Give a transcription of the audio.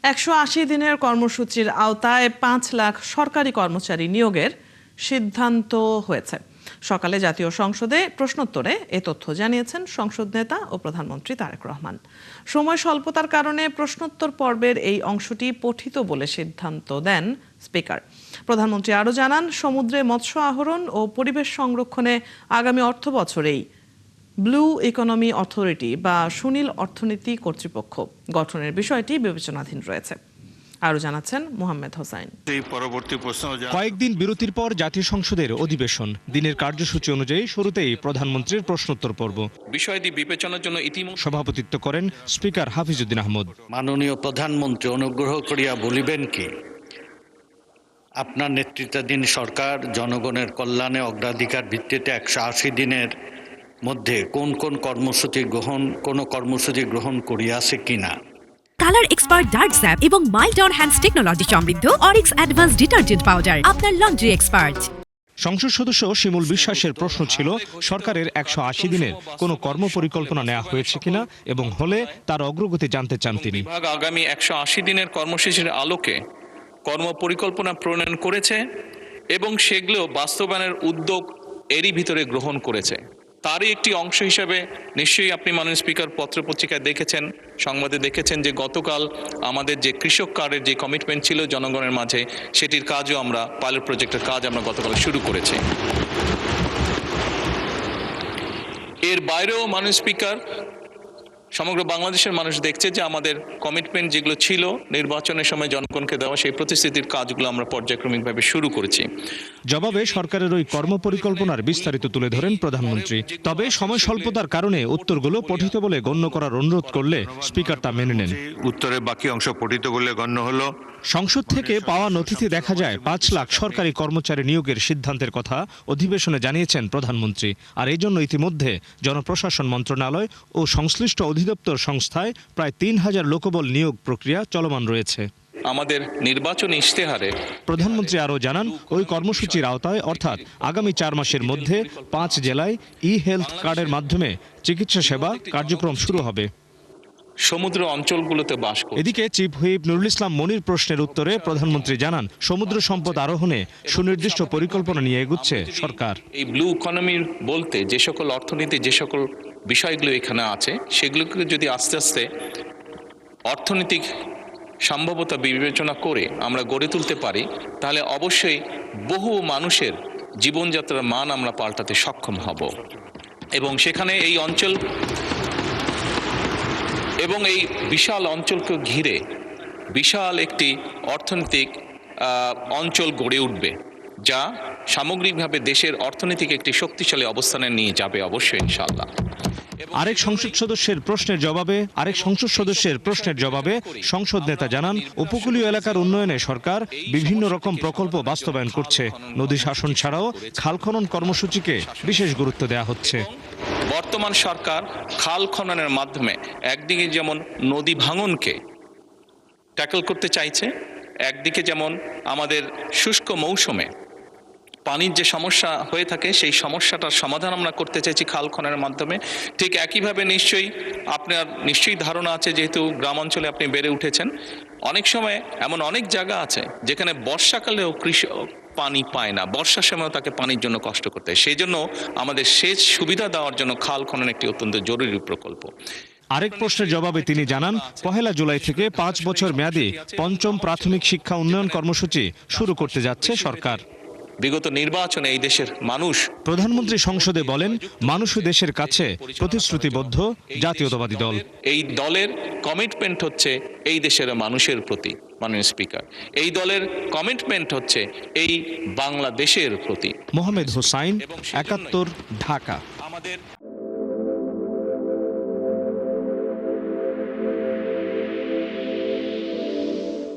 180 দিনের কর্মসূচির আওতায় 5 লাখ সরকারি কর্মচারী নিয়োগের সিদ্ধান্ত হয়েছে। সকালে জাতীয় সংসদে প্রশ্নোত্তরে এ তথ্য জানিয়েছেন সংসদ নেতা ও প্রধানমন্ত্রী তারেক রহমান। সময় স্বল্পতার কারণে প্রশ্নোত্তর পর্বের এই অংশটি পঠিত বলে সিদ্ধান্ত দেন স্পিকার। প্রধানমন্ত্রী আরও জানান, সমুদ্রে মৎস্য আহরণ ও পরিবেশ সংরক্ষণে আগামী অর্থবছরেই ব্লু ইকোনমি অথরিটি বা সুনীল অর্থনীতি কর্তৃপক্ষ গঠনের বিষয়টি বিবেচনাধীন রয়েছে। আরও জানাচ্ছেন মোহাম্মদ হোসাইন। কয়েকদিন বিরতির পর জাতীয় সংসদের অধিবেশন। দিনের কার্যসূচি অনুযায়ী শুরুতেই প্রধানমন্ত্রীর প্রশ্নোত্তর পর্ব। বিষয়টি বিবেচনার জন্য সভাপতিত্ব করেন স্পিকার হাফিজউদ্দিন আহমদ। মাননীয় প্রধানমন্ত্রী, অনুগ্রহ করিয়া বলিবেন কি, আপনার নেতৃত্বাধীন সরকার জনগণের কল্যাণে অগ্রাধিকার ভিত্তিতে 180 দিনের মধ্যে কোন কর্মসূচি গ্রহণ করিয়াছে কিনা। কালার এক্সপার্ট ডার্ক স্যাপ এবং মাইল্ড অন হ্যান্ডস টেকনোলজি সমৃদ্ধ অরিক্স অ্যাডভান্স ডিটারজেন্ট পাউডার আপনার লন্ড্রি এক্সপার্ট। সংসদ সদস্য শিমুল বিশ্বাসের প্রশ্ন ছিল, সরকারের 180 দিনের কোনো কর্মপরিকল্পনা নেওয়া হয়েছে কিনা এবং হলে তার অগ্রগতি জানতে চান তিনি। আগামী 180 দিনের কর্মসূচির আলোকে কর্মপরিকল্পনা প্রণয়ন করেছে এবং সেগুলো বাস্তবায়নের উদ্যোগ এরই ভিতরে গ্রহণ করেছে। তারই একটি অংশ হিসেবে নিশ্চয়ই আপনি মাননীয় স্পিকার পত্রপত্রিকায় দেখেছেন, সংবাদে দেখেছেন যে গতকাল আমাদের যে কৃষক কার্ডের যে কমিটমেন্ট ছিল জনগণের মাঝে, সেটির কাজও আমরা পাইলট প্রজেক্টের কাজ আমরা গতকাল শুরু করেছি। এর বাইরেও মাননীয় স্পিকার, সমগ্র বাংলাদেশের মানুষ দেখছে যে আমাদের কমিটমেন্ট যেগুলো ছিল নির্বাচনের সময় জনগণকে দেওয়া, সেই প্রতিশ্রুতির কাজগুলো আমরা পর্যায়ক্রমিকভাবে শুরু করেছি। জবাবে সরকারের ওই কর্মপরিকল্পনার বিস্তারিত তুলে ধরেন প্রধানমন্ত্রী। তবে সময় স্বল্পতার কারণে উত্তরগুলো পঠিত বলে গণ্য করার অনুরোধ করলে স্পিকার তা মেনে নেন। উত্তরের বাকি অংশ পঠিত বলে গণ্য হলো। সংসদ থেকে পাওয়া নথিতে দেখা যায় 5 লাখ সরকারি কর্মচারী নিয়োগের সিদ্ধান্তের কথা অধিবেশনে জানিয়েছেন প্রধানমন্ত্রী। আর এই জন্য ইতিমধ্যে জনপ্রশাসন মন্ত্রণালয় ও সংশ্লিষ্ট অধিদপ্তর সংস্থায় প্রায় 3000 লোকবল নিয়োগ প্রক্রিয়া চলমান রয়েছে। আমাদের নির্বাচনী ইশতেহারে প্রধানমন্ত্রী আরও জানান, ওই কর্মসূচির আওতায় অর্থাৎ আগামী 4 মাসের মধ্যে 5 জেলায় হেলথ কার্ডের মাধ্যমে চিকিৎসা সেবা কার্যক্রম শুরু হবে। সমুদ্র অঞ্চলগুলোতে বাস করে। এদিকে চিফ হুইপ নুরুল ইসলাম মনির প্রশ্নের উত্তরে প্রধানমন্ত্রী জানান, সমুদ্র সম্পদ আরোহণে সুনির্দিষ্ট পরিকল্পনা নিয়ে এগুচ্ছে সরকার। এই ব্লু ইকোনমির বলতে যে সকল অর্থনীতি, যে সকল বিষয়গুলো এখানে আছে, সেগুলোকে যদি আস্তে আস্তে অর্থনৈতিক সম্ভাব্যতা বিবেচনা করে আমরা গড়ে তুলতে পারি, তাহলে অবশ্যই বহু মানুষের জীবনযাত্রার মান আমরা পাল্টাতে সক্ষম হব। এবং সেখানে এই অঞ্চল এবং এই বিশাল অঞ্চলকে ঘিরে বিশাল একটি অর্থনৈতিক অঞ্চল গড়ে উঠবে, যা সামগ্রিকভাবে দেশের অর্থনৈতিক একটি শক্তিশালী অবস্থানে নিয়ে যাবে অবশ্যই ইনশাআল্লাহ। আরেক সংসদ সদস্যের প্রশ্নের জবাবে সংসদ নেতা জানান, উপকূলীয় এলাকার উন্নয়নে সরকার বিভিন্ন রকম প্রকল্প বাস্তবায়ন করছে। নদী শাসন ছাড়াও খাল খনন কর্মসূচিকে বিশেষ গুরুত্ব দেওয়া হচ্ছে। বর্তমান সরকার খাল খননের মাধ্যমে একদিকে যেমন নদী ভাঙনকে ট্যাকল করতে চাইছে, একদিকে যেমন আমাদের শুষ্ক মৌসুমে পানির যে সমস্যা হয়ে থাকে, সেই সমস্যাটার সমাধান আমরা করতে চাইছি খাল খননের মাধ্যমে। ঠিক একইভাবে আপনার নিশ্চয়ই ধারণা আছে, যেহেতু গ্রাম অঞ্চলে আপনি বেড়ে উঠেছেন, অনেক সময় এমন অনেক জায়গা আছে যেখানে বর্ষাকালেও কৃষক পানি পায় না, বর্ষার সময়ও তাকে পানির জন্য কষ্ট করতে হয়। সেই জন্য আমাদের সেচ সুবিধা দেওয়ার জন্য খাল খনন একটি অত্যন্ত জরুরি প্রকল্প। আরেক প্রশ্নের জবাবে তিনি জানান, 1 জুলাই থেকে 5 বছর মেয়াদী 5ম প্রাথমিক শিক্ষা উন্নয়ন কর্মসূচি শুরু করতে যাচ্ছে সরকার। বিগত নির্বাচনে এই দেশের মানুষ, প্রধানমন্ত্রী সংসদে বলেন, মানুষও দেশের কাছে প্রতিশ্রুতিবদ্ধ জাতীয়তাবাদী দল। এই দলের কমিটমেন্ট হচ্ছে এই দেশের মানুষের প্রতি। মাননীয় স্পিকার, এই দলের কমিটমেন্ট হচ্ছে এই বাংলাদেশের প্রতি। মোহাম্মদ হোসাইন, 71, ঢাকা।